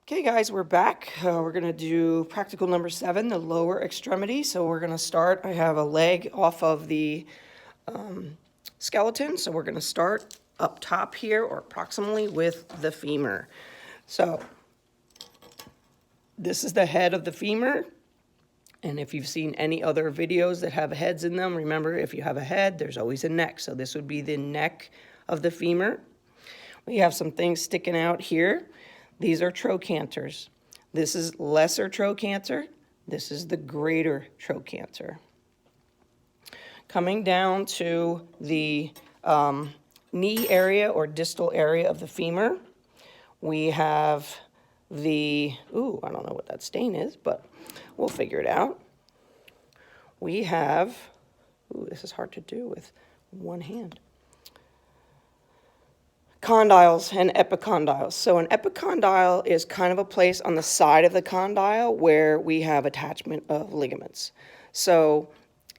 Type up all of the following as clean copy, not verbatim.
Okay, guys, we're back. We're going to do practical number 7, the lower extremity. So we're going to start. I have a leg off of the skeleton. So we're going to start up top here, or approximately with the femur. So this is the head of the femur. And if you've seen any other videos that have heads in them, remember, if you have a head, there's always a neck. So this would be the neck of the femur. We have some things sticking out here. These are trochanters. This is lesser trochanter. This is the greater trochanter. Coming down to the knee area or distal area of the femur, we have the, I don't know what that stain is, but we'll figure it out. We have, this is hard to do with one hand. Condyles and epicondyles. So an epicondyle is kind of a place on the side of the condyle where we have attachment of ligaments. So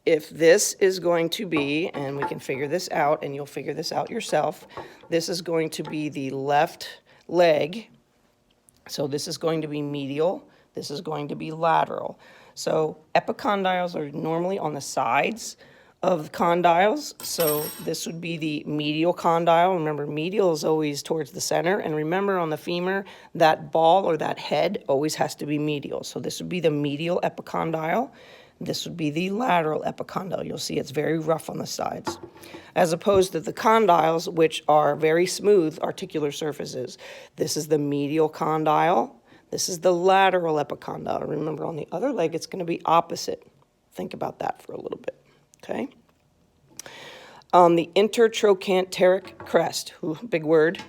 if this is going to be, and we can figure this out, and you'll figure this out yourself, this is going to be the left leg. So this is going to be medial. This is going to be lateral. So epicondyles are normally on the sides of condyles. So this would be the medial condyle. Remember, medial is always towards the center. And remember, on the femur, that ball or that head always has to be medial. So this would be the medial epicondyle. This would be the lateral epicondyle. You'll see it's very rough on the sides, as opposed to the condyles, which are very smooth articular surfaces. This is the medial condyle. This is the lateral epicondyle. Remember, on the other leg, it's going to be opposite. Think about that for a little bit. Okay. The intertrochanteric crest, big word.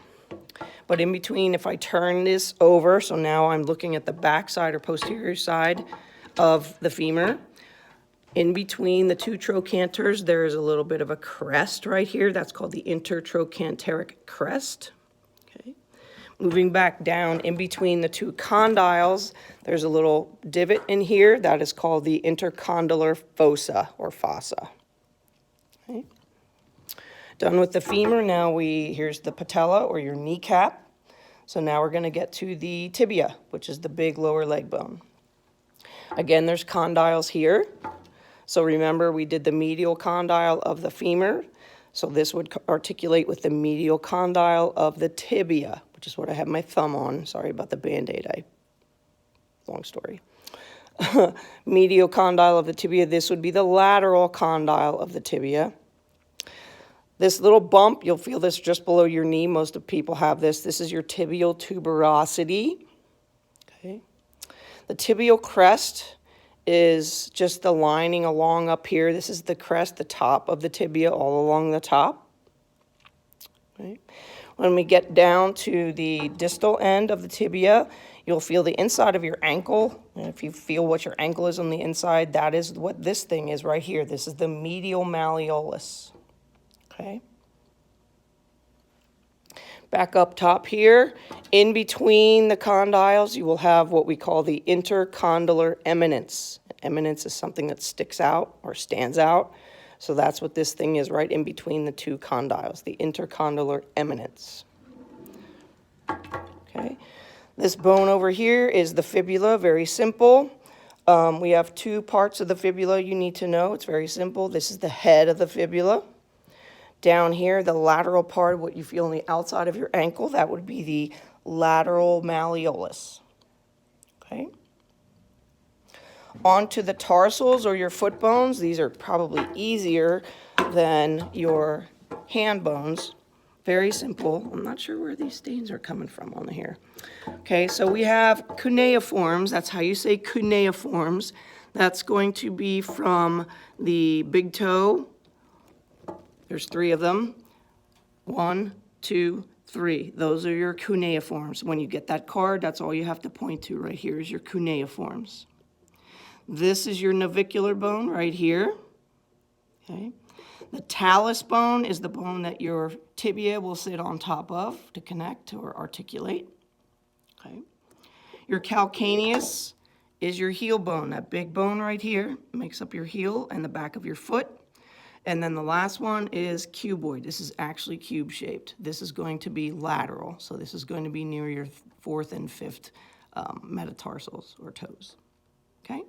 But in between, if I turn this over, so now I'm looking at the back side or posterior side of the femur. In between the two trochanters, there is a little bit of a crest right here. That's called the intertrochanteric crest. Okay. Moving back down in between the two condyles, there's a little divot in here. That is called the intercondylar fossa or fossa. Okay. Done with the femur, now here's the patella or your kneecap. So now we're going to get to the tibia, which is the big lower leg bone. Again, there's condyles here. So remember, we did the medial condyle of the femur. So this would articulate with the medial condyle of the tibia, which is what I have my thumb on. Sorry about the Band-Aid. Long story. Medial condyle of the tibia. This would be the lateral condyle of the tibia. This little bump, you'll feel this just below your knee. Most of people have this. This is your tibial tuberosity. Okay. The tibial crest is just the lining along up here. This is the crest, the top of the tibia, all along the top. Okay. When we get down to the distal end of the tibia, you'll feel the inside of your ankle. And if you feel what your ankle is on the inside, that is what this thing is right here. This is the medial malleolus. Okay. Back up top here, in between the condyles, you will have what we call the intercondylar eminence. Eminence is something that sticks out or stands out. So that's what this thing is right in between the two condyles, the intercondylar eminence. Okay. This bone over here is the fibula, very simple. We have two parts of the fibula you need to know. It's very simple. This is the head of the fibula. Down here, the lateral part, what you feel on the outside of your ankle, that would be the lateral malleolus. Okay. On to the tarsals or your foot bones. These are probably easier than your hand bones. Very simple. I'm not sure where these stains are coming from on here. Okay, so we have cuneiforms. That's how you say cuneiforms. That's going to be from the big toe. There's 3 of them. 1, 2, 3. Those are your cuneiforms. When you get that card, that's all you have to point to right here is your cuneiforms. This is your navicular bone right here. Okay. The talus bone is the bone that your tibia will sit on top of to connect or articulate. Okay. Your calcaneus is your heel bone. That big bone right here makes up your heel and the back of your foot. And then the last one is cuboid. This is actually cube-shaped. This is going to be lateral. So this is going to be near your 4th and 5th metatarsals or toes. Okay?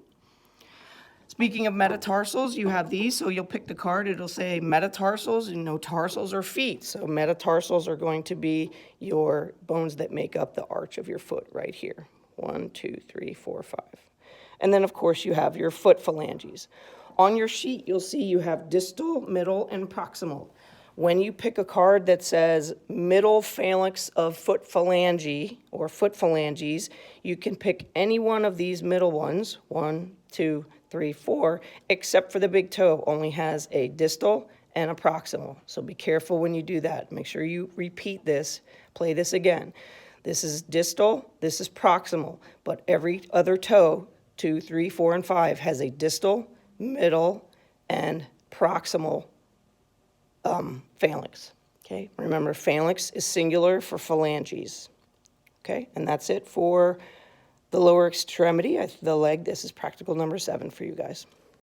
Speaking of metatarsals, you have these, so you'll pick the card, it'll say metatarsals, and no tarsals or feet. So metatarsals are going to be your bones that make up the arch of your foot right here. 1, 2, 3, 4, 5. And then, of course, you have your foot phalanges. On your sheet, you'll see you have distal, middle, and proximal. When you pick a card that says middle phalanx of foot phalange or foot phalanges, you can pick any one of these middle ones, 1, 2, 3, 4, except for the big toe, only has a distal and a proximal. So be careful when you do that. Make sure you repeat this, play this again. This is distal, this is proximal, but every other toe, 2, 3, 4, and 5, has a distal, middle, and proximal phalanx. Okay, remember phalanx is singular for phalanges. Okay, and that's it for the lower extremity, the leg. This is practical number 7 for you guys.